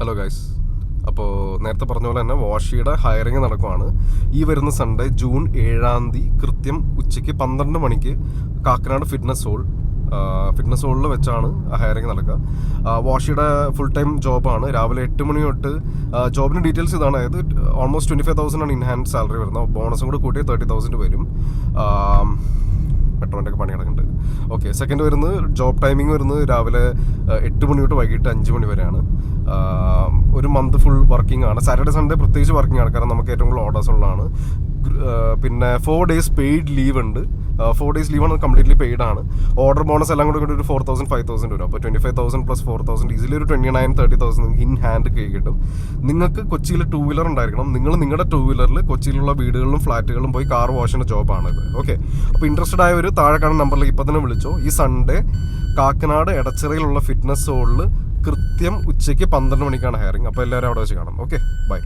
Hello guys, അപ്പോൾ നേരത്തെ പറഞ്ഞ പോലെ തന്നെ വാഷിയുടെ ഹയറിങ് നടക്കുവാണ്. ഈ വരുന്ന സൺഡേ ജൂൺ 7 കൃത്യം ഉച്ചയ്ക്ക് 12 മണിക്ക് കാക്കനാട് ഫിറ്റ്നസ് ഹോളിൽ വെച്ചാണ് ഹയറിങ് നടക്കുക. വാഷിയുടെ ഫുൾ ടൈം ജോബാണ്. രാവിലെ 8 മണി തൊട്ട് ജോബിന് ഡീറ്റെയിൽസ് ഇതാണ്. അതായത് ഓൾമോസ്റ്റ് 25,000 ആണ് ഇൻഹാൻഡ് സാലറി വരുന്നത്. ബോണസും കൂടെ കൂട്ടി 30,000 വരും. പെട്രോളിൻ്റെ ഒക്കെ പണി നടക്കുന്നുണ്ട്. ഓക്കെ, സെക്കൻഡ് വരുന്നത് ജോബ് ടൈമിംഗ് വരുന്നത് രാവിലെ 8 മണി തൊട്ട് വൈകിട്ട് 5 മണി വരെയാണ്. ഒരു മന്ത് ഫുൾ വർക്കിംഗ് ആണ്. സാറ്റർഡേ സൺഡേ പ്രത്യേകിച്ച് വർക്കിംഗ് ആണ്, കാരണം നമുക്ക് ഏറ്റവും കൂടുതൽ ഓർഡേഴ്സ് ഉള്ളതാണ്. പിന്നെ 4 days പെയ്ഡ് ലീവ് ഉണ്ട്. 4 days ലീവാണ്, കംപ്ലീറ്റ്ലി പെയ്ഡ് ആണ്. ഓർഡർ ബോണസ് എല്ലാം കൂടി ഒരു 4,000 5,000 വരും. അപ്പോൾ 25,000 + 4,000 ഈസിലി ഒരു 29,000-30,000 ഇൻ ഹാൻഡ് കിട്ടും. നിങ്ങൾക്ക് കൊച്ചിയിൽ 2 വീലർ ഉണ്ടായിരിക്കണം. നിങ്ങളുടെ 2 വീലറിൽ കൊച്ചിയിലുള്ള വീടുകളിലും ഫ്ലാറ്റുകളിലും പോയി കാർ വാഷ് ചെയ്യുന്ന ജോബാണിത്. ഓക്കെ, അപ്പോൾ ഇൻട്രസ്റ്റഡ് ആയവർ താഴെ കാണുന്ന നമ്പറിലേക്ക് ഇപ്പോൾ തന്നെ വിളിച്ചോ. ഈ സൺഡേ കാക്കനാട് എടച്ചിറയിലുള്ള ഫിറ്റ്നസ് ഹോളിൽ കൃത്യം ഉച്ചയ്ക്ക് 12 മണിക്കാണ് ഹയറിങ്. അപ്പോൾ എല്ലാവരും അവിടെ വെച്ച് കാണാം. Okay, by.